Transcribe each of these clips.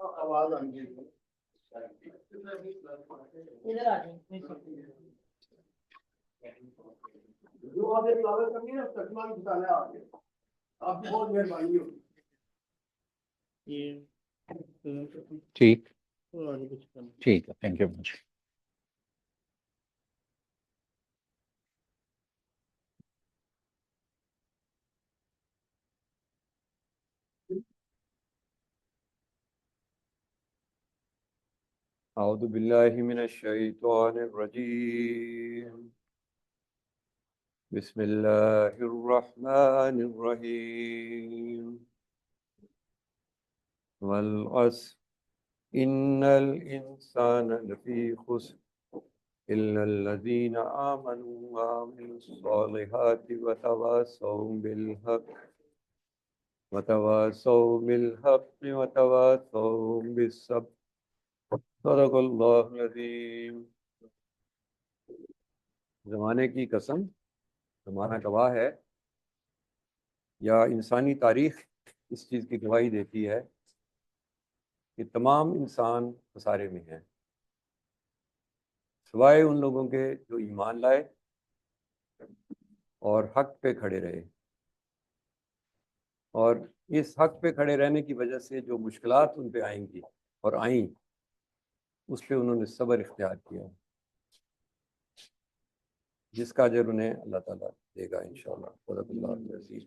आवाज आनी इधर आ जाए। जो आपने इबादत करनी है तकमा बताना है आगे। आपकी बहुत मेहरबानी होगी। ठीक ठीक है, थैंक यू मच। औज़ु बिल्लाहि मिनश शैतानिर रजीम। बिस्मिल्लाहिर रहमानिर रहीम। वल अस्र इन्नल इंसाना लफी खुस्र इल्लल्लज़ीना आमनू व अमिलुस्सॉलिहाति व तवासौ बिल हक़्क़ि व तवासौ बिस्सब्र। सदक़ल्लाहुल अज़ीम। ज़माने की कसम, ज़माना गवाह है या इंसानी तारीख़ इस चीज़ की गवाही देती है कि तमाम इंसान खसारे में हैं, सिवाय उन लोगों के जो ईमान लाए और हक़ पे खड़े रहे। और इस हक़ पे खड़े रहने की वजह से जो मुश्किलात उन पे आएंगी और आईं, उस पे उन्होंने सब्र इख्तियार किया, जिसका अजर उन्हें अल्लाह ताला देगा इंशाअल्लाह। सदक़ल्लाहुल अज़ीम।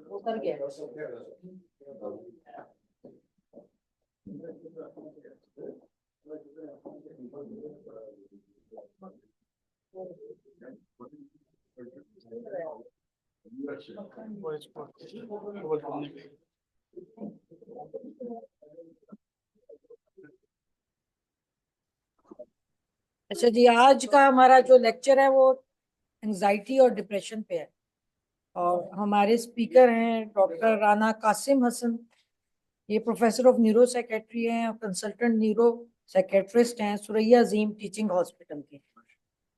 उतर गया। अच्छा जी, आज का हमारा जो लेक्चर है वो एंजाइटी और डिप्रेशन पे है और हमारे स्पीकर हैं डॉक्टर राना कासिम हसन। ये प्रोफेसर ऑफ न्यूरो साइकेट्री हैं और कंसल्टेंट न्यूरो साइकेट्रिस्ट हैं सुरैया अजीम टीचिंग हॉस्पिटल के।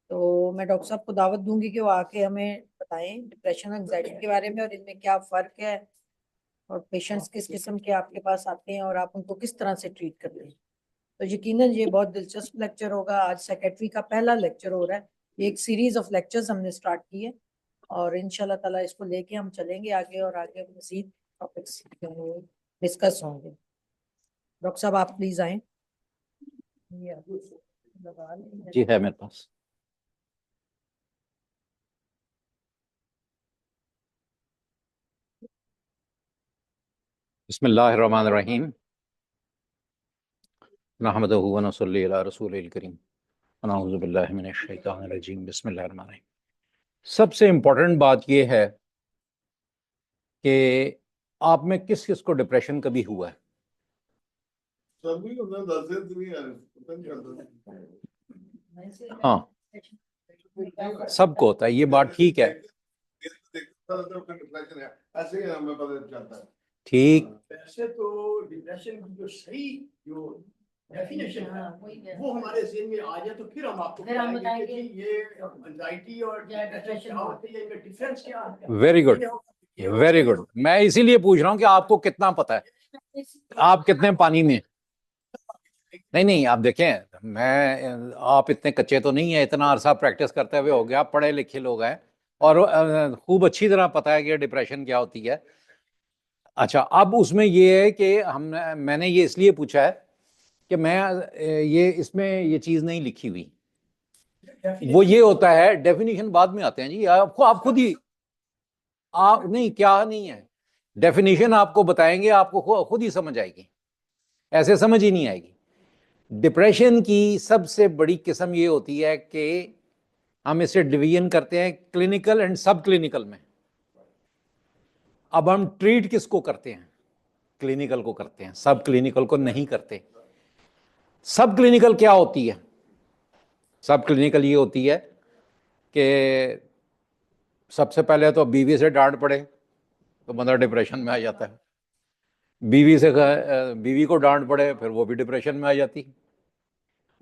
तो मैं डॉक्टर साहब को दावत दूंगी कि वो आके हमें बताएं डिप्रेशन एंजाइटी के बारे में और इनमें क्या फ़र्क है और पेशेंट्स किस किस्म के आपके पास आते हैं और आप उनको किस तरह से ट्रीट करते हैं। तो यकीनन ये बहुत दिलचस्प लेक्चर होगा। आज सेक्रेटरी का पहला लेक्चर हो रहा है। ये एक सीरीज ऑफ लेक्चर्स हमने स्टार्ट की है और इंशाल्लाह ताला इसको लेके हम चलेंगे आगे और आगे मज़ीद टॉपिक्स डिस्कस होंगे। डॉक्टर साहब आप प्लीज आए। जी है मेरे पास। बिस्मिल्लाहिर्रहमानिर्रहीम। नहमदुहु व नसल्ली अला रसूलिल करीम। नऊज़ु बिल्लाहि मिनश शैतानिर रजीम। बिस्मिल्लाहिर्रहमानिर्रहीम। सबसे इम्पोर्टेंट बात यह है कि आप में किस किस को डिप्रेशन कभी हुआ है? हाँ, सबको होता है, ये बात ठीक है। ठीक, वैसे तो डिप्रेशन की जो सही जो डेफिनेशन है वो हमारे ज़हन में आ जाए तो फिर हम आपको बताएंगे कि ये एंजाइटी और डिप्रेशन क्या होती है, इनका डिफरेंस क्या है। Very good, very good. मैं इसीलिए पूछ रहा हूँ कि आपको कितना पता है, आप कितने पानी में। नहीं, आप देखें, मैं आप इतने कच्चे तो नहीं है, इतना अरसा प्रैक्टिस करते हुए हो गया, आप पढ़े लिखे लोग हैं और खूब अच्छी तरह पता है कि डिप्रेशन क्या होती है। अच्छा, अब उसमें ये है कि मैंने ये इसलिए पूछा है कि मैं ये इसमें ये चीज़ नहीं लिखी हुई। वो ये होता है, डेफिनेशन बाद में आते हैं जी, आपको आप खुद ही आप नहीं, क्या नहीं है, डेफिनेशन आपको बताएंगे, आपको खुद ही समझ आएगी, ऐसे समझ ही नहीं आएगी। डिप्रेशन की सबसे बड़ी किस्म ये होती है कि हम इसे डिवीजन करते हैं क्लिनिकल एंड सब क्लिनिकल में। अब हम ट्रीट किसको करते हैं? क्लिनिकल को करते हैं, सब क्लिनिकल को नहीं करते। सब क्लिनिकल क्या होती है? सब क्लिनिकल ये होती है कि सबसे पहले तो बीवी से डांट पड़े तो बंदा डिप्रेशन में आ जाता है, बीवी को डांट पड़े फिर वो भी डिप्रेशन में आ जाती।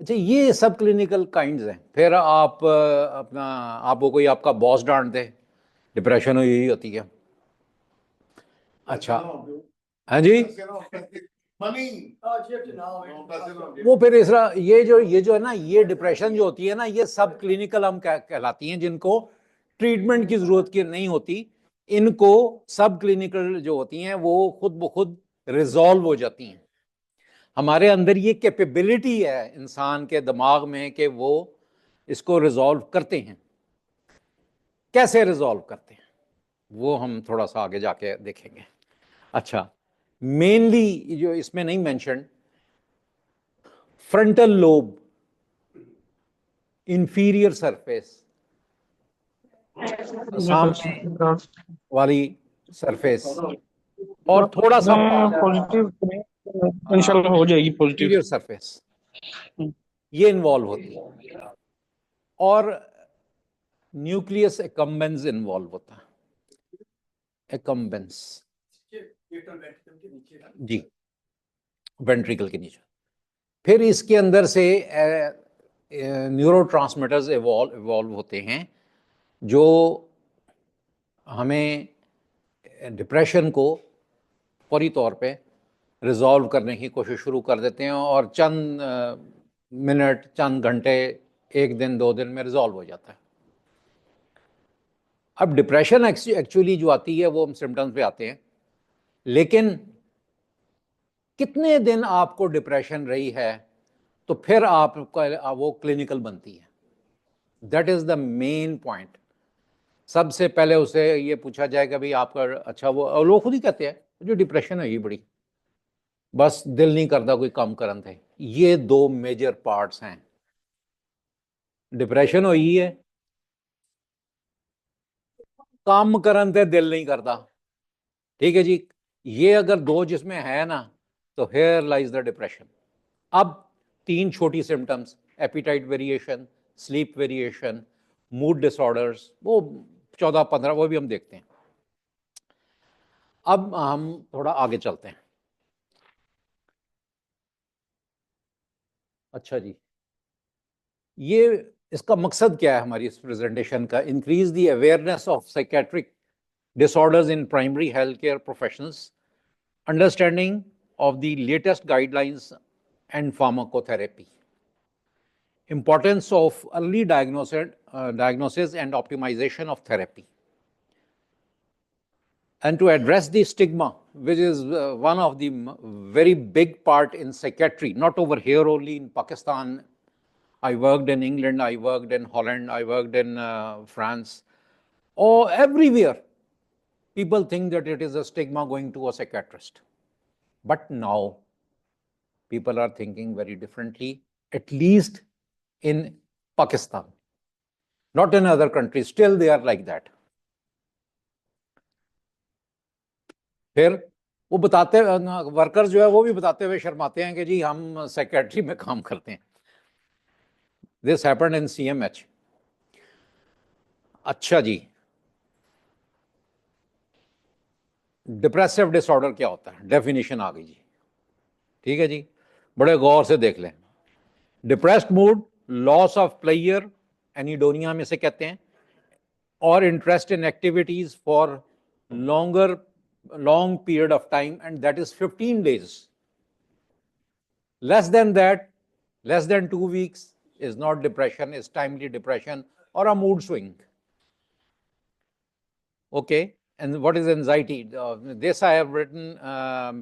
अच्छा, ये सब क्लिनिकल काइंड्स हैं। फिर आप अपना आपको कोई आपका बॉस डांट दे, डिप्रेशन यही होती है। अच्छा, हाँ जी, वो फिर इस तरह ये जो है ना, ये डिप्रेशन जो होती है ना, ये सब क्लिनिकल हम कहलाती हैं, जिनको ट्रीटमेंट की जरूरत की नहीं होती। इनको सब क्लिनिकल जो होती हैं वो खुद ब खुद रिजॉल्व हो जाती हैं। हमारे अंदर ये कैपेबिलिटी है इंसान के दिमाग में कि वो इसको रिजॉल्व करते हैं। कैसे रिजॉल्व करते हैं वो हम थोड़ा सा आगे जाके देखेंगे। अच्छा, मेनली जो इसमें नहीं mention, frontal lobe, inferior surface, सामने वाली सरफेस, और थोड़ा सा पॉजिटिव इंशाल्लाह हो जाएगी पॉजिटिव। इंफीरियर सरफेस, ये इन्वॉल्व होती है, और न्यूक्लियस एकम्बेंस इन्वॉल्व होता है। एकम्बेंस जी, वेंट्रिकल के नीचे। फिर इसके अंदर से न्यूरोट्रांसमीटर्स इवॉल्व होते हैं जो हमें डिप्रेशन को फौरी तौर पे रिजॉल्व करने की कोशिश शुरू कर देते हैं, और चंद मिनट, चंद घंटे, एक दिन, 2 दिन में रिजॉल्व हो जाता है। अब डिप्रेशन एक्चुअली जो आती है वो हम सिम्टम्स पे आते हैं, लेकिन कितने दिन आपको डिप्रेशन रही है तो फिर आपका वो क्लिनिकल बनती है। That is the main point. सबसे पहले उसे ये पूछा जाएगा भाई आपका, अच्छा, वो लोग खुद ही कहते हैं जो डिप्रेशन है ये बड़ी, बस दिल नहीं करता कोई काम करन थे। ये 2 मेजर पार्ट्स हैं। डिप्रेशन हुई है, काम करन थे दिल नहीं करता, ठीक है जी। ये अगर 2 जिसमें है ना, तो हेयर लाइज द डिप्रेशन। अब 3 छोटी symptoms, appetite variation, sleep variation, mood disorders, वो 14-15 वो भी हम देखते हैं। अब हम थोड़ा आगे चलते हैं। अच्छा जी, ये इसका मकसद क्या है हमारी इस प्रेजेंटेशन का? Increase the awareness of psychiatric disorders in primary healthcare professionals, understanding of the latest guidelines and pharmacotherapy, importance of early diagnosis and optimization of therapy, and to address the stigma, which is one of the very big part in psychiatry, not over here only in Pakistan. I worked in England, I worked in Holland, I worked in France, or everywhere. People think that it is a stigma going to a psychiatrist. But now people are thinking very differently, at least in Pakistan. Not in other countries, still they are like that. फिर वो बताते, worker जो है वो भी बताते हुए शर्माते हैं कि जी हम साइकेट्री में काम करते हैं। This happened in CMH। अच्छा जी, डिप्रेसिव डिसऑर्डर क्या होता है? डेफिनेशन आ गई जी, ठीक है जी, बड़े गौर से देख लें। Depressed mood, loss of pleasure, anhedonia में से कहते हैं, और interest in activities for long period of time, and that is 15 days. Less than that, less than 2 weeks is not depression, is timely depression or a mood swing. Okay, and what is anxiety? This I have written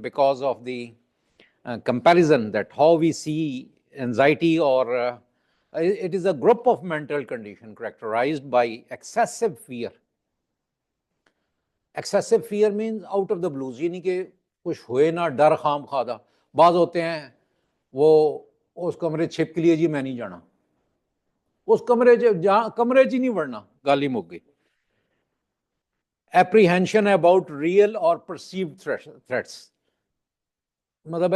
because of the comparison that how we see anxiety, or it is a group of mental condition characterized by excessive fear. Excessive fear means out of the blues, यानी कि कुछ हुए ना, डर खाम खादा। बाज होते हैं वो उस कमरे छिप के लिए जी मैं नहीं जाना, उस कमरे जहां कमरे च ही नहीं वड़ना, गाली मुक गई। एप्रीहेंशन अबाउट रियल और परसीव्ड थ्रेट्स, मतलब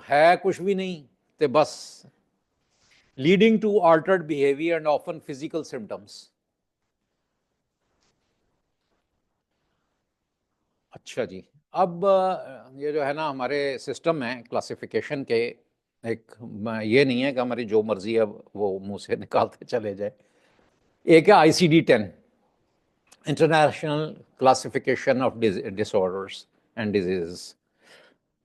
है कुछ भी नहीं ते बस, leading to altered behaviour and often physical symptoms. अच्छा जी, अब ये जो है ना हमारे सिस्टम है क्लासिफिकेशन के, एक ये नहीं है कि हमारी जो मर्जी है वो मुंह से निकालते चले जाए। एक है ICD-10, international classification of disorders and diseases.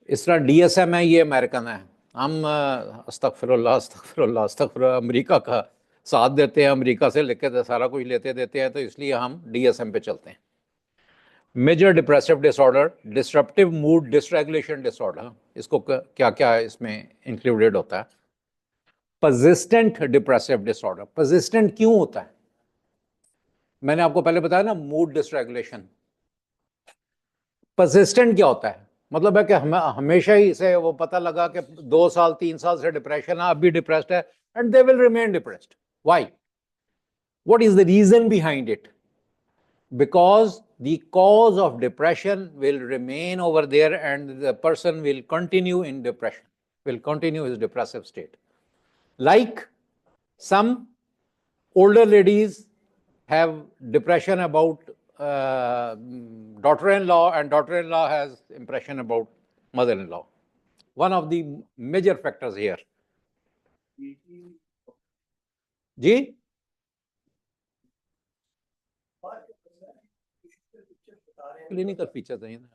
इस तरह DSM है, ये अमेरिकन है। हम अस्तगफिरुल्लाह अस्तगफिरुल्लाह अस्तगफिरुल्लाह अमेरिका का साथ देते हैं, अमेरिका से लेके तो सारा कुछ लेते देते हैं, तो इसलिए हम DSM पे चलते हैं। Major depressive disorder, disruptive mood dysregulation disorder, इसको क्या क्या है इसमें इंक्लूडेड होता है। परसिस्टेंट डिप्रेसिव डिसऑर्डर, परसिस्टेंट क्यों होता है? मैंने आपको पहले बताया ना, मूड डिसरेगुलेशन। परसिस्टेंट क्या होता है? मतलब है कि हमेशा ही से वो पता लगा कि 2 साल 3 साल से डिप्रेशन है, अब भी डिप्रेस्ड है, and they will remain depressed. Why? What is the reason behind it? Because the cause of depression will remain over there and the person will continue in depression, will continue his depressive state. Like some older ladies have depression about daughter-in-law, and daughter-in-law has impression about mother-in-law. One of the major factors here. जी clinical features हैं।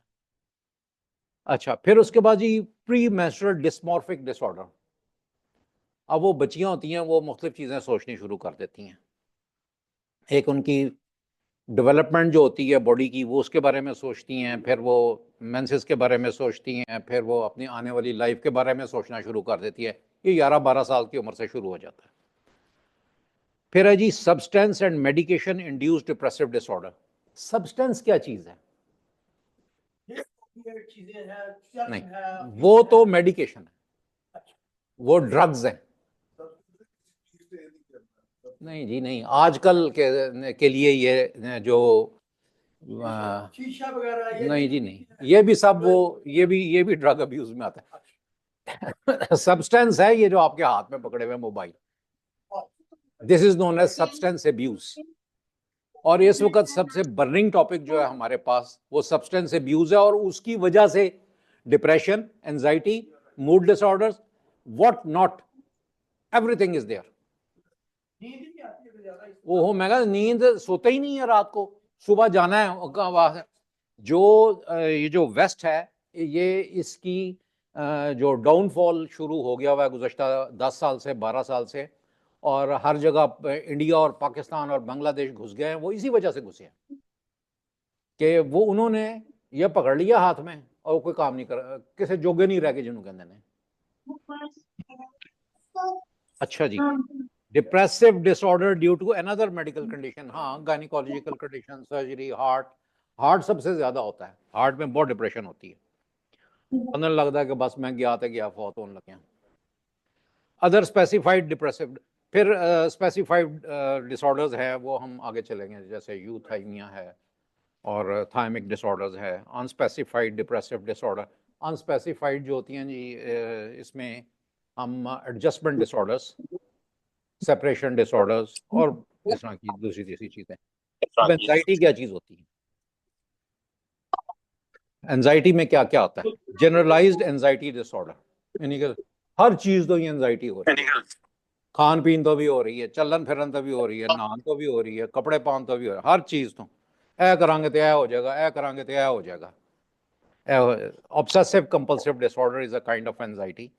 अच्छा, फिर उसके बाद जी premenstrual dysmorphic disorder. अब वो बच्चियां होती हैं, वो मुख्तलिफ चीज़ें सोचनी शुरू कर देती हैं। एक उनकी डेवलपमेंट जो होती है बॉडी की, वो उसके बारे में सोचती हैं, फिर वो मेंसेस के बारे में सोचती हैं, फिर वो अपनी आने वाली लाइफ के बारे में सोचना शुरू कर देती है। ये 11-12 साल की उम्र से शुरू हो जाता है। फिर है जी substance and medication induced depressive disorder. Substance क्या चीज़ है? नहीं, वो तो मेडिकेशन है, वो ड्रग्स हैं। नहीं जी नहीं, आजकल के लिए ये जो शीशा वगैरह, नहीं जी नहीं, ये भी सब वो ये भी ड्रग अब्यूज में आता है। सब्सटेंस है ये जो आपके हाथ में पकड़े हुए mobile, this is known as substance abuse. और इस वक्त सबसे बर्निंग टॉपिक जो है हमारे पास वो सब्सटेंस अब्यूज है, और उसकी वजह से depression, anxiety, mood disorders, what not, everything is there. ओहो, मैं कहा नींद, सोते ही नहीं है रात को, सुबह जाना है। जो ये जो वेस्ट है, ये इसकी जो डाउनफॉल शुरू हो गया हुआ है गुज़श्ता 10 साल से 12 साल से, और हर जगह इंडिया और पाकिस्तान और बांग्लादेश घुस गए हैं, वो इसी वजह से घुसे हैं कि वो उन्होंने ये पकड़ लिया हाथ में और कोई काम नहीं कर, किसी जोगे नहीं रह गए जिन्होंने कहते हैं। अच्छा जी, depressive disorder due to another medical condition, हाँ, गायनिकोलॉजिकल कंडीशन, सर्जरी, हार्ट सबसे ज्यादा होता है, हार्ट में बहुत डिप्रेशन होती है, पता लगता है कि बस मैं गया फौत होने लगे। अदर स्पेसिफाइड डिप्रेसिव, फिर स्पेसिफाइड डिसऑर्डर्स है, वो हम आगे चलेंगे, जैसे यूथाइमिया है और थायमिक डिसऑर्डर्स है। अनस्पेसिफाइड डिप्रेसिव डिसऑर्डर, अनस्पेसिफाइड जो होती हैं जी, इसमें हम एडजस्टमेंट डिसऑर्डर्स, सेपरेशन डिसऑर्डर्स और इस तरह की दूसरी तीसरी चीजें। अब एंजाइटी क्या चीज होती है? एंजाइटी में क्या क्या आता है? जनरलाइज्ड एंजाइटी डिसऑर्डर, यानी कि हर चीज तो ये एंजाइटी हो रही है, खान पीन तो भी हो रही है, चलन फिरन तो भी हो रही है, नहान तो भी हो रही है, कपड़े पान तो भी हो रहा है, हर चीज तो ऐ करांगे तो ऐ हो जाएगा, ऐ करांगे तो ऐ हो जाएगा। Obsessive compulsive disorder is a kind of anxiety.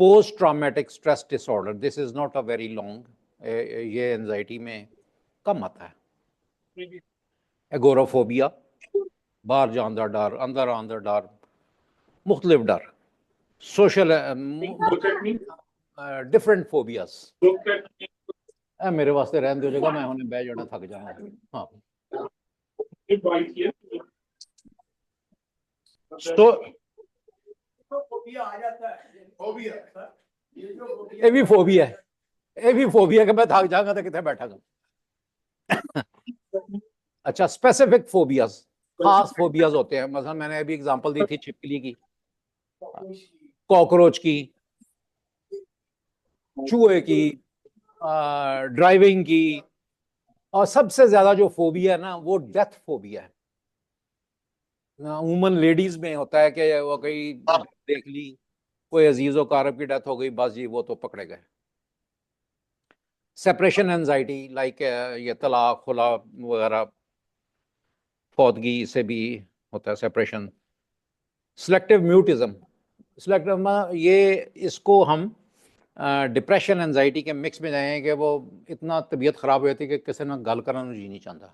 Post traumatic stress disorder, this is not a very long, ये एंजाइटी में कम आता है। एगोराफोबिया, बाहर जान दा डर, अंदर आन दा डर, मुख्तलिफ डर, सोशल डिफरेंट फोबियास। मेरे वास्ते रहन दो जगह, मैं उन्हें बह जाना, थक जाना। हाँ, तो फोबिया आ जाता है, फोबिया ये जो ਇਹ ਵੀ ਫੋਬੀਆ ਹੈ, ਇਹ ਵੀ ਫੋਬੀਆ ਕਿ ਮੈਂ ਥੱਕ ਜਾਗਾ ਤਾਂ ਕਿੱਥੇ ਬੈਠਾਂਗਾ। अच्छा, स्पेसिफिक फोबियाज, खास फोबियाज होते हैं। मतलब मैंने अभी एग्जांपल दी थी छिपकली की, कॉकरोच की, चूहे की, ड्राइविंग की, और सबसे ज्यादा जो फोबिया है ना वो डेथ फोबिया है। उमन लेडीज में होता है कि वो कहीं देख ली कोई अजीज व कारब की डेथ हो गई, बस जी वो तो पकड़े गए। सेपरेशन एंजाइटी, लाइक ये तलाक खुला वगैरह, फौतगी से भी होता है सेपरेशन। सिलेक्टिव म्यूटिज्म, सिलेक्टिव ये इसको हम डिप्रेशन एंजाइटी के मिक्स में जाए कि वो इतना तबीयत खराब हो जाती कि किसी ने गल करना जी नहीं चाहता,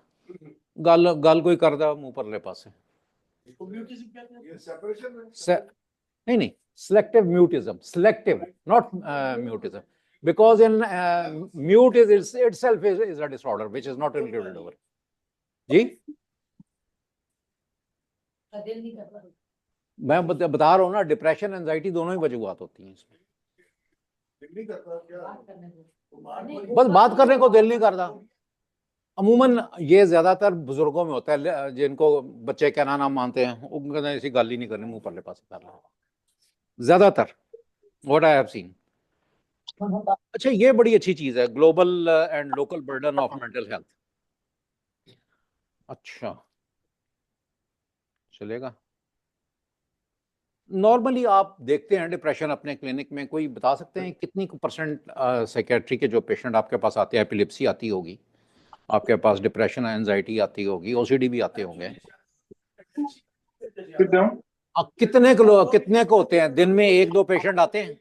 गल गल कोई करता मुंह परले पासे। नहीं, selective mutism, selective not mutism, because in mute is itself is a disorder which is not included over। जी मैं बता रहा हूँ ना, डिप्रेशन एंजाइटी दोनों ही वजूहात होती हैं इसमें। बस बात करने को दिल नहीं करता। अमूमन ये ज्यादातर बुजुर्गों में होता है, जिनको बच्चे कहना ना मानते हैं, उनको ऐसी गाली नहीं करनी, मुंह परले पास करना ज्यादातर, व्हाट आई हैव सीन। अच्छा, ये बड़ी अच्छी चीज है, global and local burden of mental health. अच्छा चलेगा। नॉर्मली आप देखते हैं डिप्रेशन अपने क्लिनिक में, कोई बता सकते हैं कितनी परसेंट साइकेट्री के जो पेशेंट आपके पास आते हैं, एपिलेप्सी आती होगी आपके पास, डिप्रेशन एंजाइटी आती होगी, ओसीडी भी आते होंगे, कितने को होते हैं? दिन में 1-2 पेशेंट आते हैं?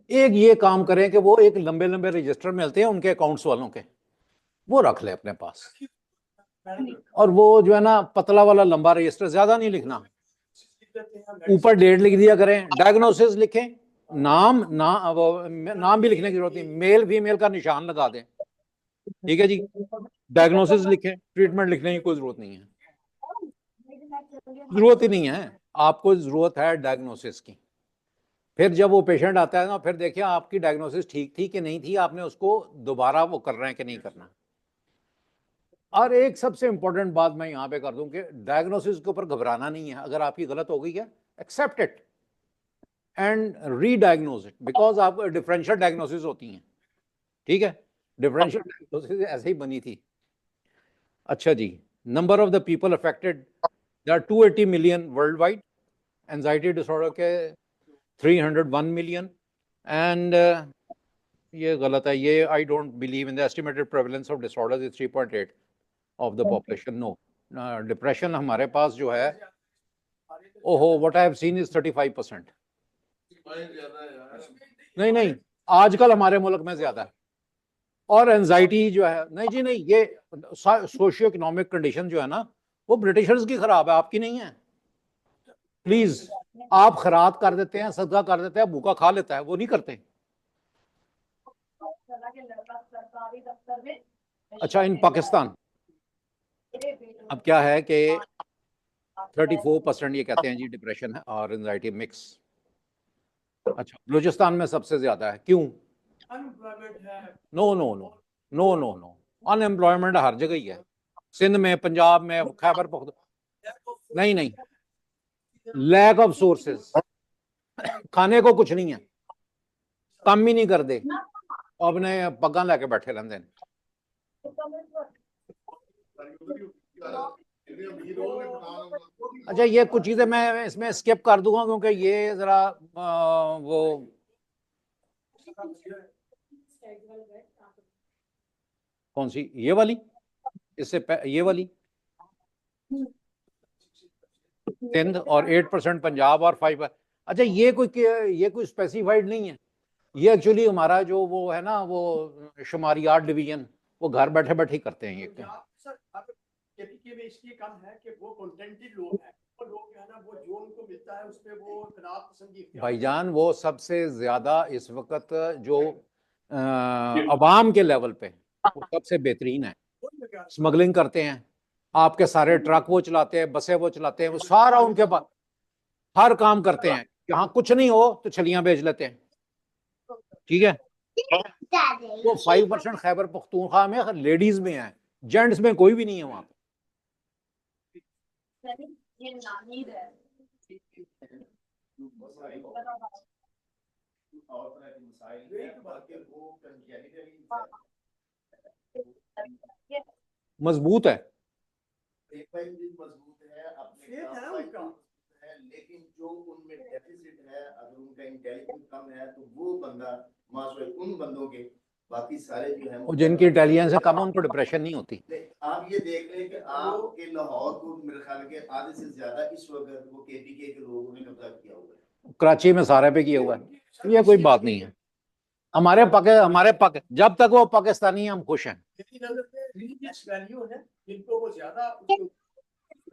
एक ये काम करें कि वो एक लंबे लंबे रजिस्टर मिलते हैं उनके अकाउंट्स वालों के, वो रख ले अपने पास, और वो जो है ना पतला वाला लंबा रजिस्टर, ज्यादा नहीं लिखना, ऊपर डेट लिख दिया करें, डायग्नोसिस लिखें, नाम भी लिखने की जरूरत नहीं, मेल फीमेल का निशान लगा दें, ठीक है जी। डायग्नोसिस लिखें, ट्रीटमेंट लिखने की कोई जरूरत नहीं है, जरूरत ही नहीं है, आपको जरूरत है डायग्नोसिस की। फिर जब वो पेशेंट आता है ना, फिर देखिए आपकी डायग्नोसिस ठीक थी कि नहीं थी, आपने उसको दोबारा वो कर रहे हैं कि नहीं करना। और एक सबसे इंपॉर्टेंट बात मैं यहाँ पे कर दूं कि डायग्नोसिस के ऊपर घबराना नहीं है। अगर आपकी गलत हो गई है, accept it and rediagnose it, because आप डिफरेंशियल डायग्नोसिस होती हैं, ठीक है, डिफरेंशियल डायग्नोसिस ऐसे ही बनी थी। अच्छा जी, number of the people affected, there are 280 million world wide, anxiety disorder के 301 मिलियन, एंड ये गलत है, ये I don't believe in the estimated prevalence of disorders is 3.8 of the population. No, depression हमारे पास जो है, ओहो, what I have seen is 35%। नहीं, आजकल हमारे मुल्क में ज्यादा है। और एंजाइटी जो है, नहीं जी नहीं, ये सोशियो इकोनॉमिक कंडीशन जो है ना, वो ब्रिटिशर्स की खराब है, आपकी नहीं है। प्लीज, आप खैरात कर देते हैं, सदका कर देते हैं, भूखा खा लेता है, वो नहीं करते। अच्छा, इन पाकिस्तान अब क्या है कि 34% ये कहते हैं जी डिप्रेशन है और एंजाइटी मिक्स। अच्छा, बलूचिस्तान में सबसे ज्यादा है, क्यों? नो, अनएम्प्लॉयमेंट हर जगह ही है, सिंध में, पंजाब में, खैबर पख्तूनख्वा, नहीं, लैक ऑफ सोर्सेज, खाने को कुछ नहीं है, काम ही नहीं करते, अपने पग्गा लैके बैठे रहते हैं। अच्छा, ये कुछ चीजें मैं इसमें स्किप कर दूंगा क्योंकि ये जरा वो कौन सी, ये वाली, इससे ये वाली सिंध, और 8% पंजाब, और 5। अच्छा, ये कोई स्पेसिफाइड नहीं है, ये एक्चुअली हमारा जो वो है ना, वो शुमारियात डिवीजन, वो घर बैठे बैठे करते हैं। ये में इसलिए कम है कि वो कंटेंटेड लोग हैं, वो लोग जो है ना, वो जो उनको मिलता है उस पे वो तनाव पसंदी भाईजान, वो सबसे ज्यादा इस वक्त जो अवाम के लेवल पे वो सबसे बेहतरीन है। स्मगलिंग करते हैं, आपके सारे ट्रक वो चलाते हैं, बसें वो चलाते हैं, वो सारा उनके पास, हर काम करते हैं। यहाँ कुछ नहीं हो तो छलियां बेच लेते हैं, ठीक है। तो 5% खैबर पख्तूनख्वा में लेडीज में है, जेंट्स में कोई भी नहीं है वहां पे। मजबूत है, मजबूत है, अपने काम पर मजबूत है, लेकिन जो उनमें डेफिसिट है, अगर उनका इंटेलिजेंस कम है तो वो बंदा माशरे उन बंदों के बाकी सारे जो है और जिनकी इंटेलिजेंस है कम, उनको डिप्रेशन नहीं होती। आप ये देख लें कि आपके लाहौर को मेरे ख्याल के आधे से ज्यादा इस वक्त वो केपीके के लोगों ने कब्जा किया हुआ है, कराची में सारे पे किया हुआ है, ये कोई बात नहीं है। हमारे पाक जब तक वो पाकिस्तानी हैं, हम खुश हैं। वैल्यू है जिनको वो ज्यादा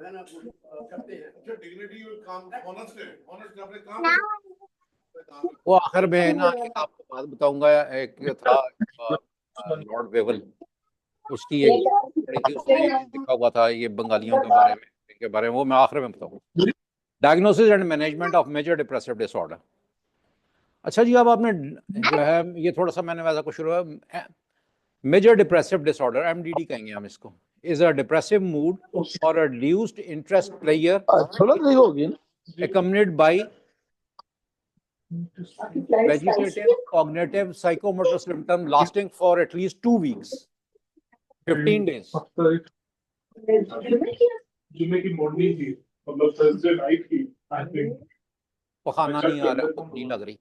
करते हैं, जो डिग्निटी और काम ऑनेस्ट है, ऑनेस्ट अपने काम। वो आखिर में ना, एक आपको बात बताऊंगा, एक था लॉर्ड वेवल, उसकी एक पढ़ी थी, उसमें ये लिखा हुआ था ये बंगालियों के बारे में वो मैं आखिर में बताऊंगा। Diagnosis and management of major depressive disorder. अच्छा जी, अब आपने जो है ये थोड़ा सा मैंने वैसा कुछ शुरू है, मेजर डिप्रेसिव डिसऑर्डर, एमडीडी कहेंगे हम इसको, इज अ डिप्रेसिव मूड और अ रिड्यूस्ड इंटरेस्ट प्लेयर थोड़ा देर हो गई ना। accompanied by vegetative cognitive psychomotor symptom lasting for at least 2 weeks, 15 days. जुम्मे की मॉर्निंग थी, मतलब थर्सडे नाइट की, आई थिंक। पखाना नहीं आ रहा, भूख नहीं लग रही।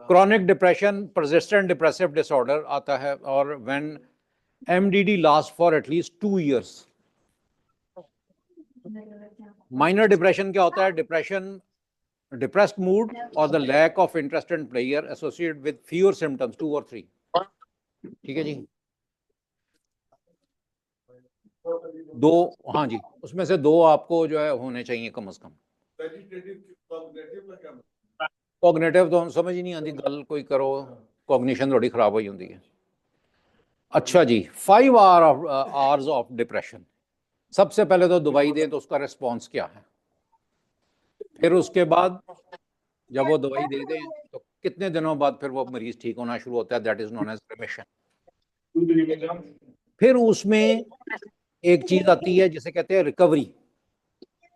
Chronic depression, persistent depressive disorder आता है, और when MDD lasts for at least 2 years. Minor depression क्या होता है? Depression, depressed mood or the lack of interest in player associated with fewer symptoms, 2 or 3. ठीक है जी, 2, हाँ जी, उसमें से 2 आपको जो है होने चाहिए कम से कम। कॉग्निटिव तो समझ ही नहीं आती गल, कोई करो कॉग्निशन थोड़ी खराब हुई होती है। अच्छा जी, 5 आवर्स ऑफ डिप्रेशन। सबसे पहले तो दवाई दें तो उसका रिस्पॉन्स क्या है, फिर उसके बाद जब वो दवाई दे दें तो कितने दिनों बाद फिर वो मरीज ठीक होना शुरू होता है, that is known as remission. फिर उसमें एक चीज आती है जिसे कहते हैं रिकवरी।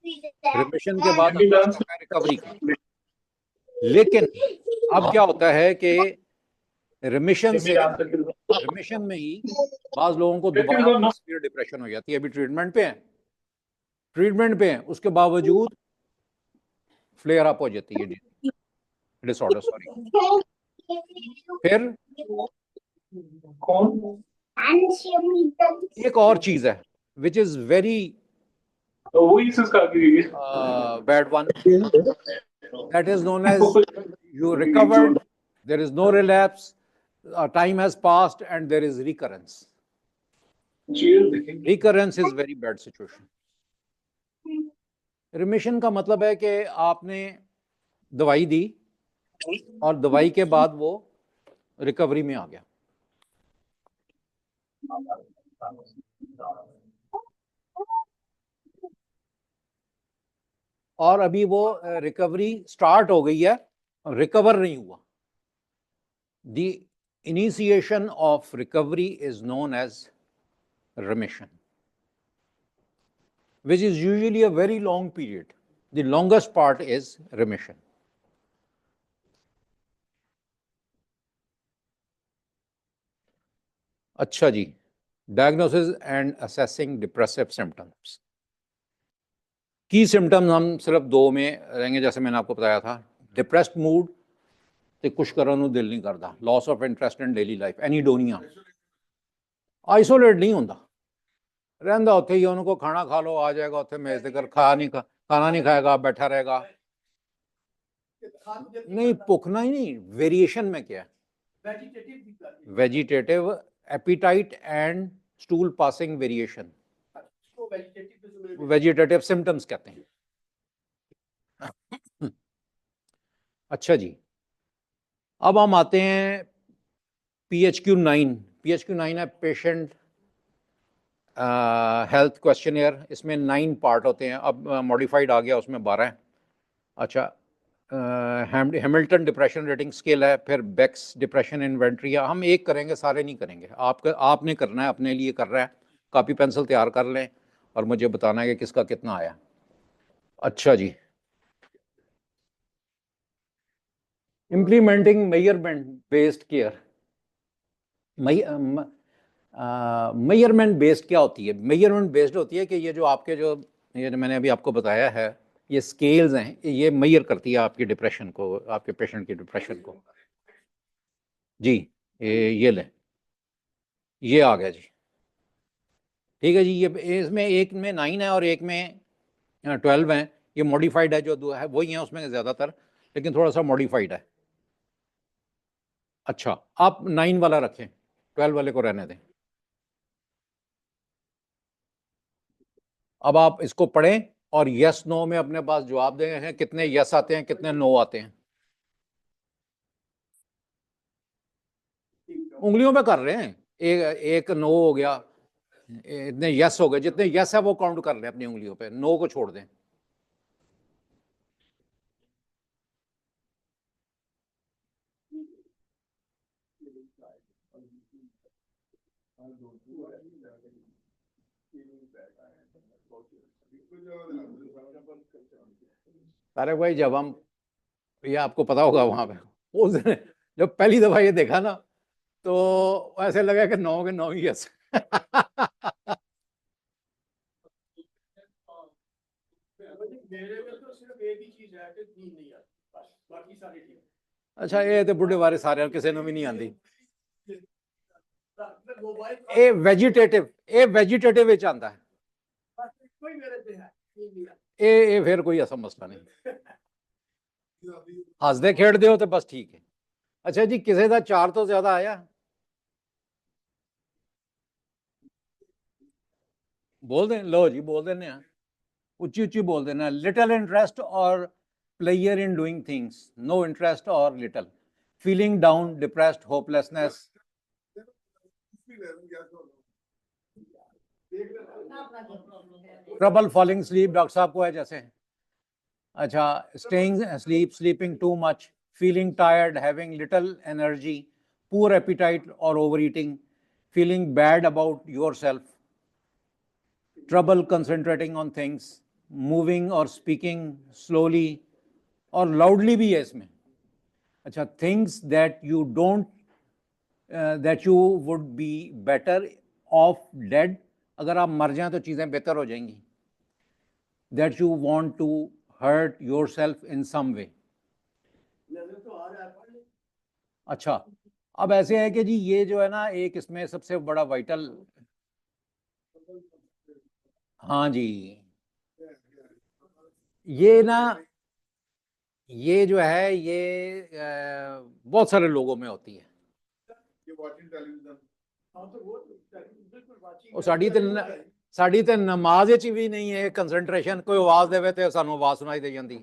रिमिशन के बाद आता है रिकवरी का। लेकिन अब क्या होता है कि रिमिशन में ही बाज लोगों को दोबारा सीवियर डिप्रेशन हो जाती है। अभी ट्रीटमेंट पे हैं, उसके बावजूद फ्लेयर अप हो जाती है डिसऑर्डर, सॉरी। फिर एक और चीज है which is very bad one, that is known as you recovered, there is no relapse, time has passed and there is recurrence. Recurrence is very bad situation. Remission का मतलब है कि आपने दवाई दी और दवाई के बाद वो रिकवरी में आ गया। और अभी वो रिकवरी स्टार्ट हो गई है, रिकवर नहीं हुआ। The initiation of recovery is known as remission, which is usually a very long period. The longest part is remission. अच्छा जी, diagnosis and assessing depressive symptoms. की सिम्टम्स हम सिर्फ 2 में रहेंगे, जैसे मैंने आपको बताया था। डिप्रेस्ड मूड ते कुछ करने ਨੂੰ दिल नहीं करता, loss of interest in daily life, anhedonia. Isolate नहीं होता, रहता उत्थे ही, उनको खाना खा लो आ जाएगा उत्थे मेज ते कर, खाना नहीं खाएगा, बैठा रहेगा। नहीं, भुखना ही नहीं, वेरिएशन में क्या है, vegetative appetite and stool passing variation, vegetative symptoms कहते हैं। अच्छा जी, अब हम आते हैं PHQ-9 है पेशेंट हेल्थ क्वेश्चनियर, इसमें 9 पार्ट होते हैं, अब मॉडिफाइड आ गया, उसमें 12 है। अच्छा, हैमिल्टन डिप्रेशन रेटिंग स्केल है, फिर बेक्स डिप्रेशन इन्वेंट्री है। हम एक करेंगे, सारे नहीं करेंगे। आपने करना है, अपने लिए कर रहा है, कॉपी पेंसिल तैयार कर लें और मुझे बताना है कि किसका कितना आया। अच्छा जी, implementing measurement based care. Measurement based क्या होती है? मेजरमेंट बेस्ड होती है कि ये जो आपके ये जो मैंने अभी आपको बताया है, ये स्केल्स हैं, ये मेजर करती है आपकी डिप्रेशन को, आपके पेशेंट की डिप्रेशन को। जी, ये लें, ये आ गया जी। ठीक है जी, ये इसमें एक में 9 है और एक में 12 है। ये मॉडिफाइड है, जो दो है वही है उसमें ज़्यादातर, लेकिन थोड़ा सा मॉडिफाइड है। अच्छा, आप 9 वाला रखें, 12 वाले को रहने दें। अब आप इसको पढ़ें और यस नो में अपने पास जवाब दें। हैं कितने यस आते हैं, कितने नो आते हैं? उंगलियों पे कर रहे हैं। एक नो हो गया, इतने यस हो गए। जितने यस है वो काउंट कर लें अपनी उंगलियों पे, नो को छोड़ दें। तारक भाई, जब हम, ये आपको पता होगा, वहां पे उस दिन जब पहली दफा ये देखा ना, तो ऐसे लगा कि 9 के 9 ही यस। मेरे में तो सिर्फ एक ही चीज है कि नींद नहीं आती, बस बाकी सारे ठीक अच्छा, ये तो बुढ़े बारे सारे किसी ने भी नहीं आती। है। मोबाइल ਇਹ ਵੈਜੀਟੇਟਿਵ ਵਿੱਚ ਆਂਦਾ ਹੈ। कोई मेरे पे है नींद नहीं आती। ਇਹ ਫਿਰ ਕੋਈ ਐਸਾ ਮਸਲਾ ਨਹੀਂ। ਹੱਸਦੇ ਖੇਡਦੇ ਹੋ ਤੇ ਬਸ ਠੀਕ ਹੈ। ਅੱਛਾ ਜੀ, ਕਿਸੇ ਦਾ 4 ਤੋਂ ਜ਼ਿਆਦਾ ਆਇਆ? ਬੋਲ ਦੇ, ਲਓ ਜੀ, ਬੋਲ ਦਿੰਦੇ ਆ, ਉੱਚੀ ਉੱਚੀ ਬੋਲ ਦੇਣਾ। ਲਿਟਲ ਇੰਟਰਸਟ ਔਰ pleasure in doing things, no interest और little, feeling down, depressed, hopelessness, trouble falling sleep, doctor साहब को है जैसे। अच्छा, staying sleep, sleeping too much, feeling tired, having little energy, poor appetite और over eating, feeling bad about yourself, trouble concentrating on things, moving और speaking slowly और loudly भी है इसमें। अच्छा, things that you don't that you would be better off dead, अगर आप मर जाएं तो चीज़ें बेहतर हो जाएंगी। That you want to hurt yourself in some way. नजर तो आ रहा है पर अच्छा, अब ऐसे है कि जी ये जो है ना, एक इसमें सबसे बड़ा वाइटल, हाँ जी, ये ना, ये जो है ये बहुत सारे लोगों में होती है। हाँ तो वो बिल्कुल वाचिंग ਉਹ ਸਾਡੀ ਤੇ ਨਮਾਜ਼ ਵਿੱਚ ਵੀ ਨਹੀਂ ਹੈ ਕੰਸੈਂਟਰੇਸ਼ਨ। ਕੋਈ ਆਵਾਜ਼ ਦੇਵੇ ਤੇ ਸਾਨੂੰ ਆਵਾਜ਼ ਸੁਣਾਈ ਦੇ ਜਾਂਦੀ।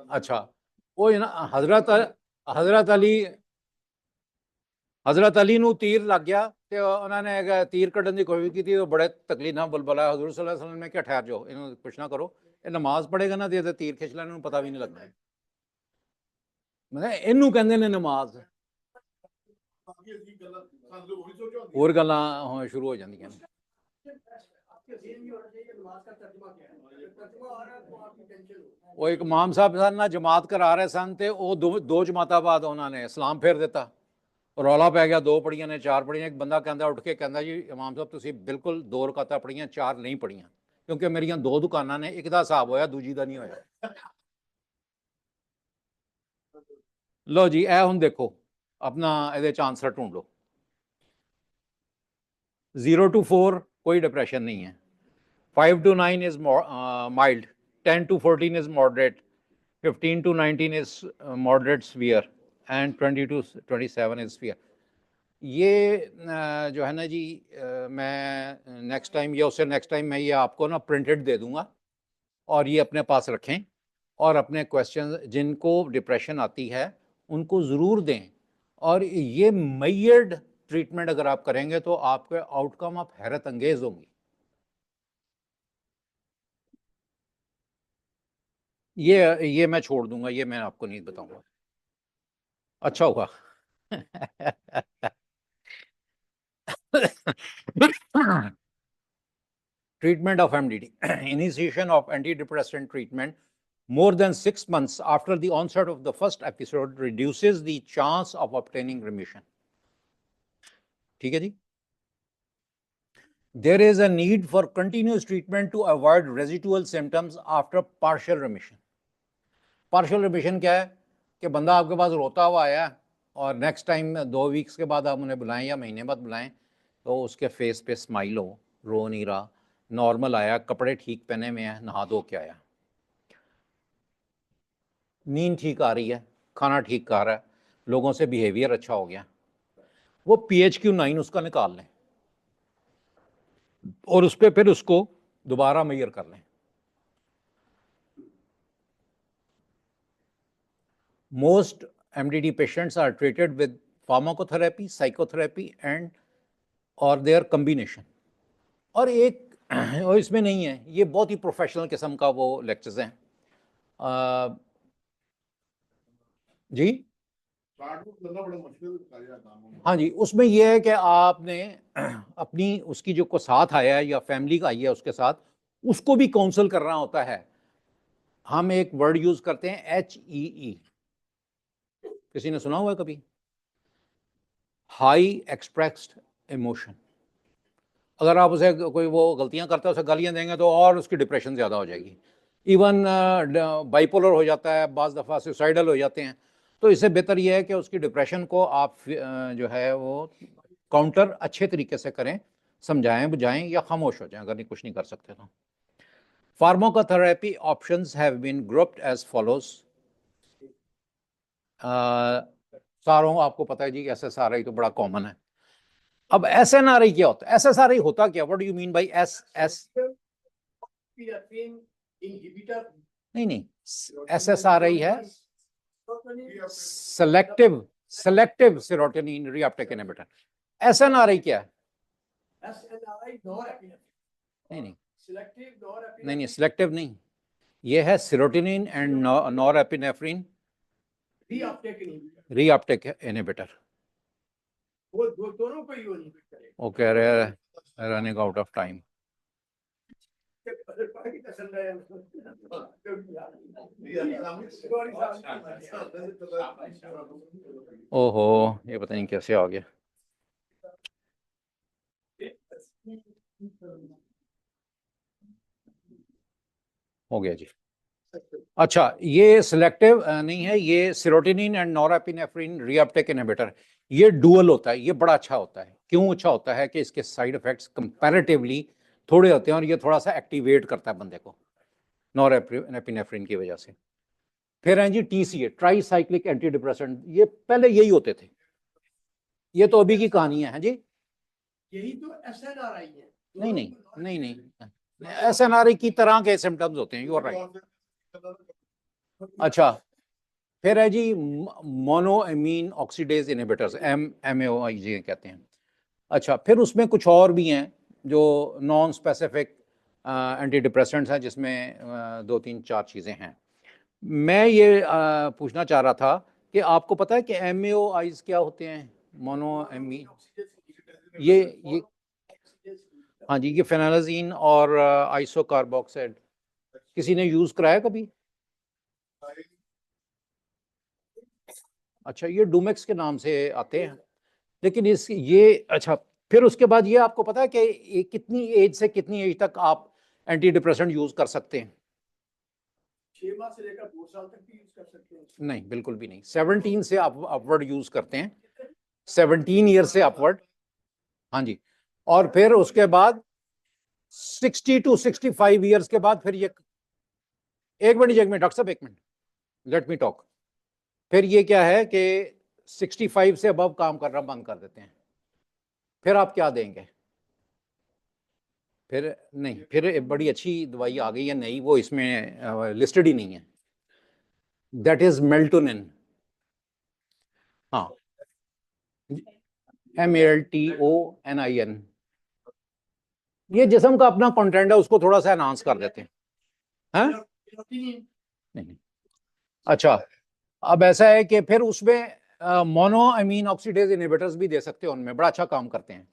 अच्छा, ਉਹ ਨਾ हजरत अली ਨੂੰ तीर लग गया ਤੇ ਉਹਨਾਂ ਨੇ तीर ਕੱਢਣ ਦੀ ਕੋਸ਼ਿਸ਼ ਕੀਤੀ, ਉਹ ਬੜੇ ਤਕਲੀਫ ਨਾਲ ਬੁਲਬੁਲਾ ਹਜ਼ੂਰ सल्लल्लाहु अलैहि वसल्लम ने क्या, ठहर जाओ, ਇਹਨੂੰ ਕੁਛ ਨਾ ਕਰੋ, ਇਹ ਨਮਾਜ਼ ਪੜੇਗਾ ਨਾ ਤੇ तीर खिंच ਲੈਣ ਨੂੰ ਪਤਾ ਵੀ ਨਹੀਂ ਲੱਗਣਾ। ਮੈਂ ਇਹਨੂੰ ਕਹਿੰਦੇ ਨੇ ਨਮਾਜ਼। ਹੋਰ ਗੱਲਾਂ ਹੁਣ ਸ਼ੁਰੂ ਹੋ ਜਾਂਦੀਆਂ ਨੇ। आपके ज़हन में होना चाहिए कि नमाज का तर्जुमा क्या है। तर्जुमा आ रहा है तो आपकी टेंशन हो। ਉਹ ਇੱਕ ਇਮਾਮ ਸਾਹਿਬ ਸਨ ਨਾ, ਜਮਾਤ ਕਰਾ ਰਹੇ ਸਨ ਤੇ ਉਹ ਦੋ ਜਮਾਤਾਂ ਬਾਅਦ ਉਹਨਾਂ ਨੇ ਇਸਲਾਮ ਫੇਰ ਦਿੱਤਾ। ਰੌਲਾ ਪੈ ਗਿਆ, 2 ਪੜੀਆਂ ਨੇ, 4 ਪੜੀਆਂ। ਇੱਕ ਬੰਦਾ ਕਹਿੰਦਾ ਉੱਠ ਕੇ, ਕਹਿੰਦਾ ਜੀ ਇਮਾਮ ਸਾਹਿਬ ਤੁਸੀਂ ਬਿਲਕੁਲ 2 ਰਕਾਤਾਂ ਪੜੀਆਂ, 4 ਨਹੀਂ ਪੜੀਆਂ, ਕਿਉਂਕਿ ਮੇਰੀਆਂ 2 ਦੁਕਾਨਾਂ ਨੇ, ਇੱਕ ਦਾ ਹਿਸਾਬ ਹੋਇਆ, ਦੂਜੀ ਦਾ ਨਹੀਂ ਹੋਇਆ। ਲਓ ਜੀ, ਇਹ ਹੁਣ ਦੇਖੋ, ਆਪਣਾ ਇਹਦੇ ਚ ਆਨਸਰ ਢੂੰढ ਲਓ। 0 to 4 कोई डिप्रेशन नहीं है, 5 to 9 is mild, 10 to 14 is moderate, 15 to 19 is moderate severe, and 20 to 27 is severe। ये जो है ना जी, मैं नेक्स्ट टाइम या उससे नेक्स्ट टाइम मैं ये आपको ना प्रिंटेड दे दूंगा, और ये अपने पास रखें, और अपने क्वेश्चन जिनको डिप्रेशन आती है उनको ज़रूर दें, और ये मेयर्ड ट्रीटमेंट अगर आप करेंगे तो आपके आउटकम आप हैरत अंगेज होंगी। ये मैं छोड़ दूंगा, ये मैं आपको नहीं बताऊंगा। अच्छा हुआ। Treatment of MDD. Initiation of antidepressant treatment more than 6 months after the onset of the first episode reduces the chance of obtaining remission. ठीक है जी। There is a need for continuous treatment to avoid residual symptoms after partial remission. Partial remission क्या है कि बंदा आपके पास रोता हुआ आया और नेक्स्ट टाइम 2 वीक्स के बाद आप उन्हें बुलाएं या महीने बाद बुलाएं तो उसके फेस पे स्माइल हो, रो नहीं रहा, नॉर्मल आया, कपड़े ठीक पहने में है, नहा धो के आया, नींद ठीक आ रही है, खाना ठीक खा रहा है, लोगों से बिहेवियर अच्छा हो गया, वो PHQ-9 उसका निकाल लें और उस पर फिर उसको दोबारा मेजर कर लें। Most MDD patients are treated with pharmacotherapy, psychotherapy and or their combination. और एक और इसमें नहीं है, ये बहुत ही प्रोफेशनल किस्म का वो लेक्चर्स हैं। जी हाँ जी, उसमें यह है कि आपने अपनी उसकी जो को साथ आया है या फैमिली का आई है उसके साथ उसको भी काउंसल करना होता है। हम एक वर्ड यूज करते हैं HEE, किसी ने सुना हुआ है कभी? High expressed emotion. अगर आप उसे कोई वो गलतियां करता है, उसे गालियां देंगे तो और उसकी डिप्रेशन ज़्यादा हो जाएगी। इवन बाइपोलर हो जाता है, बाज़ दफ़ा सुसाइडल हो जाते हैं। तो इससे बेहतर यह है कि उसकी डिप्रेशन को आप जो है वो काउंटर अच्छे तरीके से करें, समझाएं बुझाएं या खामोश हो जाएं अगर नहीं कुछ नहीं कर सकते तो। Pharmacotherapy options have been grouped as follows. सारों आपको पता है जी, SSRI तो बड़ा कॉमन है। अब SNRI क्या होता है? SSRI होता क्या? What do you mean by S? नहीं, SSRI है selective serotonin reuptake inhibitor. SNRI क्या है? नहीं, सिलेक्टिव नहीं, ये है serotonin and norepinephrine reuptake inhibitor. वो दोनों को यूज करें। Okay, running out of time. ओहो, ये पता नहीं कैसे आ गया। हो गया जी। अच्छा, ये सिलेक्टिव नहीं है, ये serotonin and norepinephrine reuptake inhibitor, ये डुअल होता है। ये बड़ा अच्छा होता है। क्यों अच्छा होता है कि इसके साइड इफेक्ट्स कंपैरेटिवली थोड़े होते हैं और ये थोड़ा सा एक्टिवेट करता है बंदे को नॉरएपिनेफ्रिन की वजह से। फिर हैं जी TCA, try cyclic anti depressant. ये पहले यही होते थे, ये तो अभी की कहानी है जी। यही तो SNRI है। नहीं, SNRI की तरह के सिम्टम्स होते हैं। You are right. अच्छा, फिर है जी मोनोएमीन ऑक्सीडेज इनहिबिटर्स, MAOI कहते हैं। अच्छा, फिर उसमें कुछ और भी हैं जो नॉन स्पेसिफिक एंटी डिप्रेसेंट्स हैं, जिसमें 2 3 4 चीज़ें हैं। मैं ये पूछना चाह रहा था कि आपको पता है कि MAOIs क्या होते हैं? मोनोएमीन, ये हाँ जी, ये फेनालाजीन और आइसोकार्बोक्साइड। किसी ने यूज़ कराया कभी? अच्छा, ये डूमेक्स के नाम से आते हैं, लेकिन ये अच्छा, फिर उसके बाद ये आपको पता है कि कितनी एज से कितनी एज तक आप एंटी डिप्रेसेंट यूज कर सकते हैं? 6 माह से लेकर 2 साल तक भी यूज कर सकते हैं। नहीं, बिल्कुल भी नहीं। 17 से अपवर्ड यूज करते हैं, 17 ईयर से अपवर्ड। हाँ जी, और फिर उसके बाद 60 to 65 ईयर्स के बाद फिर ये एक मिनट डॉक्टर साहब, एक मिनट, लेट मी टॉक। फिर ये क्या है कि 65 से अबव काम करना बंद कर देते हैं। फिर आप क्या देंगे? फिर नहीं, फिर एक बड़ी अच्छी दवाई आ गई है नई, वो इसमें लिस्टेड ही नहीं है, दैट इज मेल्टोनिन। हाँ, MELTONIN। ये जिस्म का अपना कंटेंट है, उसको थोड़ा सा एनहांस कर देते हैं। हाँ नहीं, अच्छा अब ऐसा है कि फिर उसमें मोनो अमीन ऑक्सीडेज इनहिबिटर्स भी दे सकते हो, उनमें बड़ा अच्छा काम करते हैं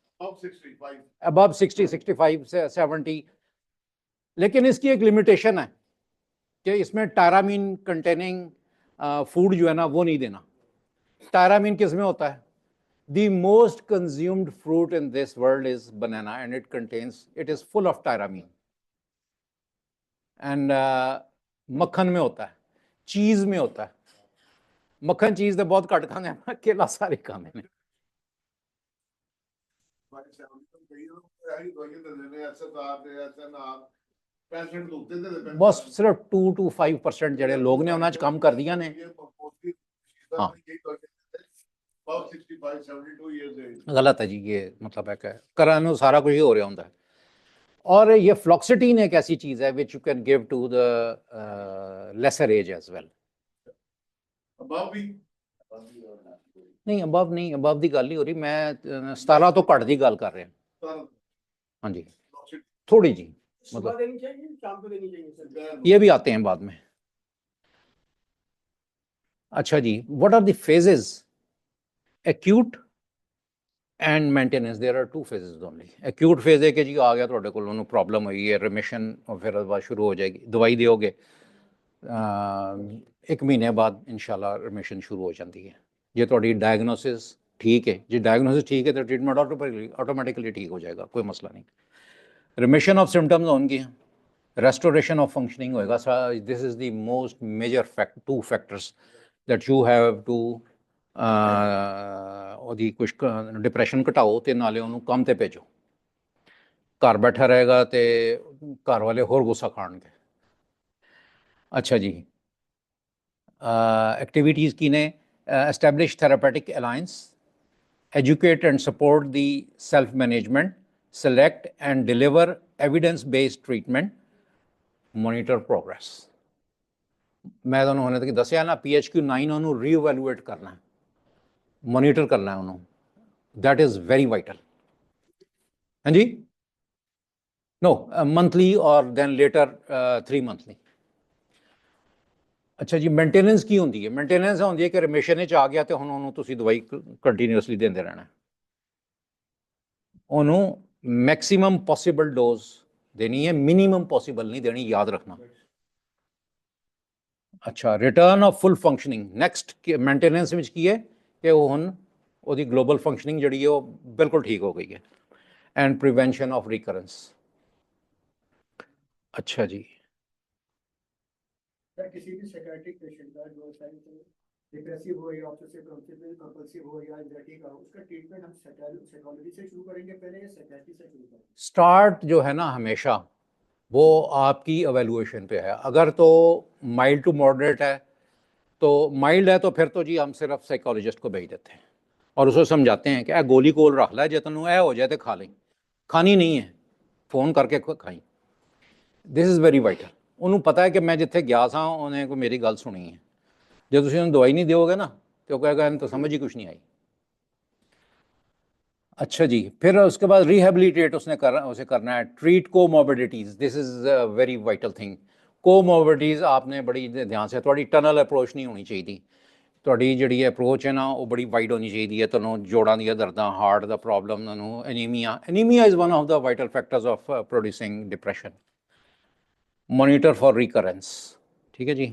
अबव 60 65 से 70। लेकिन इसकी एक लिमिटेशन है कि इसमें टायरामीन कंटेनिंग फूड जो है ना वो नहीं देना। टायरामीन किस में होता है? The most consumed fruit in this world is banana, and it is full of tyramine. And मक्खन में होता है, चीज में होता है। मक्खन चीज तो बहुत घट खाने हैं, केला सारे खाने हैं। बस सिर्फ 2 to 5% ਜਿਹੜੇ ਲੋਕ ਨੇ ਉਹਨਾਂ 'ਚ ਕੰਮ ਕਰਦੀਆਂ ਨੇ। हाँ गलत है जी, ये मतलब है कि कराने सारा कुछ ही हो रहा होता है। और ये फ्लॉक्सिटीन एक ऐसी चीज है which you can give to the lesser age as well. नहीं अबव नहीं, अबव दी गल नहीं हो रही, मैं 17 तो घट दी गल कर रहा। हाँ जी थोड़ी जी, मतलब देनी चाहिए, शाम को देनी चाहिए सर। ये भी आते हैं बाद में। अच्छा जी, what are the phases? Acute and maintenance, there are 2 phases only. Acute phase है कि जी आ गया ਤੁਹਾਡੇ ਕੋਲ, ਉਹਨੂੰ ਪ੍ਰੋਬਲਮ ਹੋਈ ਹੈ, ਰਿਮਿਸ਼ਨ, और फिर उसके बाद शुरू हो जाएगी, दवाई दोगे 1 महीने बाद इंशाल्लाह रिमिशन शुरू हो जाती है जे ਤੁਹਾਡੀ डायग्नोसिस ठीक है। जो डायग्नोसिस ठीक है तो ट्रीटमेंट ऑटोमेटिकली ठीक हो जाएगा, कोई मसला नहीं। रिमिशन ऑफ सिम्टम्स होंगे, रेस्टोरेशन ऑफ फंक्शनिंग होएगा। This is the most major 2 factors that you have to ਉਹਦੀ ਕੁਛ ਡਿਪਰੈਸ਼ਨ ਘਟਾਓ ਤੇ ਨਾਲੇ ਉਹਨੂੰ ਕੰਮ ਤੇ ਭੇਜੋ। ਘਰ ਬੈਠਾ ਰਹੇਗਾ ਤੇ ਘਰ ਵਾਲੇ ਹੋਰ ਗੁੱਸਾ ਖਾਣਗੇ। ਅੱਛਾ ਜੀ, ਐਕਟੀਵਿਟੀਜ਼ ਕੀ ਨੇ? Establish therapeutic alliance, educate and support the self-management, select and deliver evidence-based treatment, monitor progress। मैं ਤੁਹਾਨੂੰ ਹੁਣੇ ਤੱਕ ਦੱਸਿਆ ਨਾ, PHQ-9 ਉਹਨੂੰ ਰੀਇਵੈਲੂਏਟ ਕਰਨਾ, ਮੋਨੀਟਰ ਕਰਨਾ ਉਹਨੂੰ, that is very vital। हाँ जी, no monthly or then later 3 monthly। ਅੱਛਾ ਜੀ, ਮੇਨਟੇਨੈਂਸ ਕੀ ਹੁੰਦੀ ਹੈ? ਮੇਨਟੇਨੈਂਸ ਹੁੰਦੀ ਹੈ ਕਿ ਰਿਮਿਸ਼ਨ ਵਿੱਚ ਆ ਗਿਆ ਤੇ ਹੁਣ ਉਹਨੂੰ ਤੁਸੀਂ ਦਵਾਈ ਕੰਟੀਨਿਊਸਲੀ ਦਿੰਦੇ ਰਹਿਣਾ। ਉਹਨੂੰ मैक्सिमम पॉसिबल डोज देनी है, मिनिमम पॉसिबल नहीं देनी, याद रखना। अच्छा, return of full functioning next maintenance में की है कि वो हुन ਉਹਦੀ ग्लोबल फंक्शनिंग जी है वो बिल्कुल ठीक हो गई है। And prevention of recurrence. अच्छा जी, सर किसी भी साइकियाट्रिक पेशेंट का जो डिप्रेसिव हो या ऑब्सेसिव कंपल्सिव हो या एंजाइटी का, उसका ट्रीटमेंट हम साइकोलॉजी से शुरू करेंगे पहले या साइकियाट्री से शुरू करेंगे? स्टार्ट जो है ना हमेशा वो आपकी एवेल्युएशन पे है। अगर तो माइल्ड टू मॉडरेट है तो माइल्ड है तो फिर तो जी हम सिर्फ साइकोलॉजिस्ट को भेज देते हैं और उसको समझाते हैं कि गोली कोल रख ला, जो तेन ए हो जाए तो खा लें, खानी नहीं है, फोन करके खाई। This is very vital. उन्होंने पता है कि मैं जिथे गया था उन्हें कोई मेरी गल सुनी है। जो तुम उन्हें दवाई नहीं दोगे ना तो कहेगा इन तो समझ ही कुछ नहीं आई। अच्छा जी, फिर उसके बाद रिहेबिलिटेट उसे करना है। Treat comorbidities, this is a very vital thing. Comorbidities आपने बड़ी ध्यान से, थोड़ी टनल अप्रोच नहीं होनी चाहिए। ਤੁਹਾਡੀ ਜਿਹੜੀ ਅਪਰੋਚ ਹੈ ਨਾ ਉਹ ਬੜੀ ਵਾਈਡ ਹੋਣੀ ਚਾਹੀਦੀ ਹੈ। ਤੁਹਾਨੂੰ ਜੋੜਾਂ ਦੀਆਂ ਦਰਦਾਂ, ਹਾਰਟ ਦਾ ਪ੍ਰੋਬਲਮ, ਤੁਹਾਨੂੰ anaemia is one of the vital factors of producing depression. Monitor for recurrence, ठीक है जी।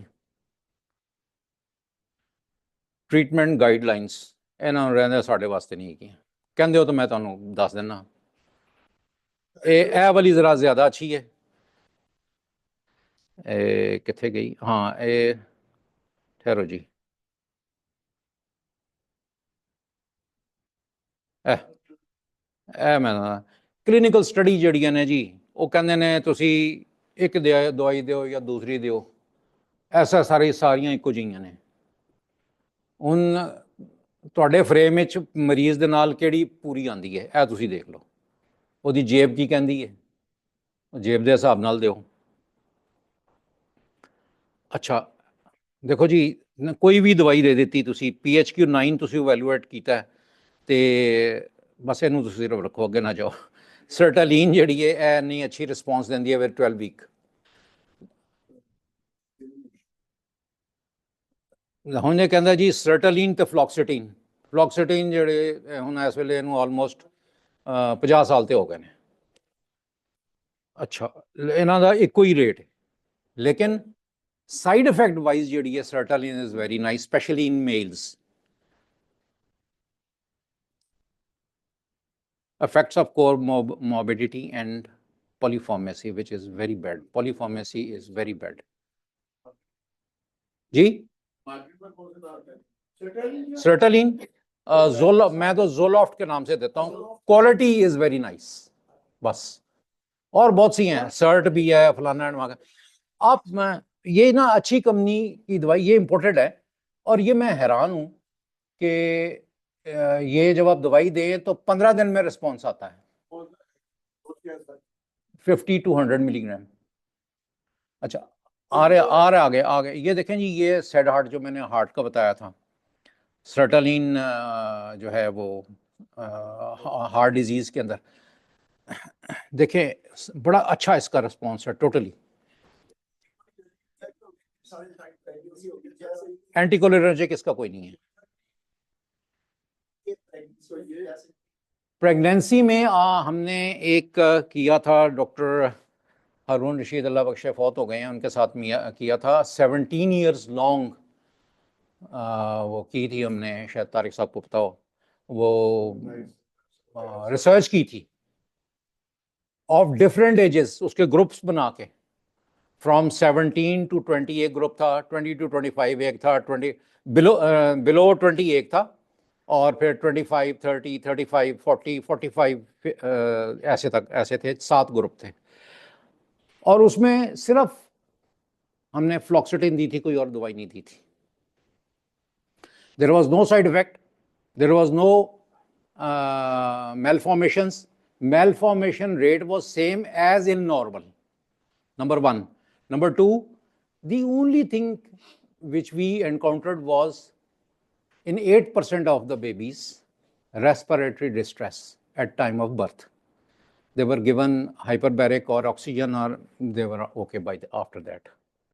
ट्रीटमेंट गाइडलाइंस ਇਹਨਾਂ ਨੂੰ ਰਹਿੰਦੇ ਸਾਡੇ ਵਾਸਤੇ ਨਹੀਂ ਹੈਗੀਆਂ, ਕਹਿੰਦੇ ਹੋ ਤਾਂ ਮੈਂ ਤੁਹਾਨੂੰ ਦੱਸ ਦਿੰਦਾ। ਇਹ ਵਾਲੀ ਜ਼ਰਾ ਜ਼ਿਆਦਾ ਅੱਛੀ ਹੈ। ਇਹ ਕਿੱਥੇ ਗਈ? ਹਾਂ ਇਹ ਠਹਿਰੋ ਜੀ, ਇਹ ਮੈਂ ਕਲੀਨਿਕਲ ਸਟੱਡੀ ਜਿਹੜੀਆਂ ਨੇ ਜੀ ਉਹ ਕਹਿੰਦੇ ਨੇ ਤੁਸੀਂ ਇੱਕ ਦਵਾਈ ਦਿਓ ਜਾਂ ਦੂਸਰੀ ਦਿਓ, ਐਸਾ ਸਾਰੀਆਂ ਇੱਕੋ ਜਿਹੀਆਂ ਨੇ। ਹੁਣ ਤੁਹਾਡੇ ਫਰੇਮ ਵਿੱਚ ਮਰੀਜ਼ ਦੇ ਨਾਲ ਕਿਹੜੀ ਪੂਰੀ ਆਉਂਦੀ ਹੈ ਇਹ ਤੁਸੀਂ ਦੇਖ ਲਓ। ਉਹਦੀ ਜੇਬ ਕੀ ਕਹਿੰਦੀ ਹੈ, ਜੇਬ ਦੇ ਹਿਸਾਬ ਨਾਲ ਦਿਓ। ਅੱਛਾ ਦੇਖੋ ਜੀ, ਕੋਈ ਵੀ ਦਵਾਈ ਦੇ ਦਿੱਤੀ ਤੁਸੀਂ, PHQ-9 ਤੁਸੀਂ ਇਵੈਲੂਏਟ ਕੀਤਾ ਤੇ बस इनू तुसीं सिर्फ रखो, अगे ना जाओ। सर्टालीन जिहड़ी है ਇਹ नहीं अच्छी रिस्पॉन्स दिंदी है विद 12 वीक। ਹੁਣ ਇਹ ਕਹਿੰਦਾ ਜੀ ਸਰਟਾਲੀਨ ਤੇ ਫਲੋਕਸੀਟੀਨ ਜਿਹੜੇ ਹੁਣ ਇਸ ਵੇਲੇ ਇਹਨੂੰ ਆਲਮੋਸਟ 50 ਸਾਲ ਤੇ ਹੋ ਗਏ ਨੇ। ਅੱਛਾ, ਇਹਨਾਂ ਦਾ ਇੱਕੋ ਹੀ ਰੇਟ ਹੈ, ਲੇਕਿਨ ਸਾਈਡ ਇਫੈਕਟ ਵਾਈਜ਼ ਜਿਹੜੀ ਹੈ sertraline is very nice, specially in males. effects of comorbidity and polypharmacy, which is very bad. Polypharmacy is very bad. जी सर्टालीन जोला, मैं तो जोलॉफ्ट के नाम से देता हूँ, क्वालिटी इज वेरी नाइस बस। और बहुत सी हैं, सर्ट भी है, फलाना ढमाका। आप मैं ये ना अच्छी कंपनी की दवाई, ये इम्पोर्टेड है। और ये मैं हैरान हूँ कि ये जब आप दवाई दें तो 15 दिन में रिस्पॉन्स आता है, 50 to 100 मिलीग्राम। अच्छा, आ रहे आगे ये देखें जी, ये सेड हार्ट जो मैंने हार्ट का बताया था, सर्टालीन जो है वो हार्ट डिजीज के अंदर देखें बड़ा अच्छा इसका रिस्पॉन्स है टोटली। एंटीकोलिनर्जिक इसका कोई नहीं है। प्रेगनेंसी में हमने एक किया था, डॉक्टर हारून रशीद अल्लाह बख्शे फौत हो गए हैं, उनके साथ किया था 17 ईयर्स लॉन्ग। वो की थी हमने, शायद तारिक साहब को पता हो, वो रिसर्च की थी ऑफ डिफरेंट एजेस, उसके ग्रुप्स बना के, फ्रॉम 17 to 20 एक ग्रुप था, 20 to 25 एक था, 20 बिलो 20 एक था, और फिर 25, 30, 35, 40, 45 ऐसे थे, 7 ग्रुप थे। और उसमें सिर्फ हमने फ्लॉक्सीटिन दी थी, कोई और दवाई नहीं दी थी। There was no side effect, there was no malformations. Malformation rate was same as in normal, number 1. Number 2, the only thing which we encountered was in 8% of the babies respiratory distress at time of birth. They were given hyperbaric or oxygen, or they were okay after that.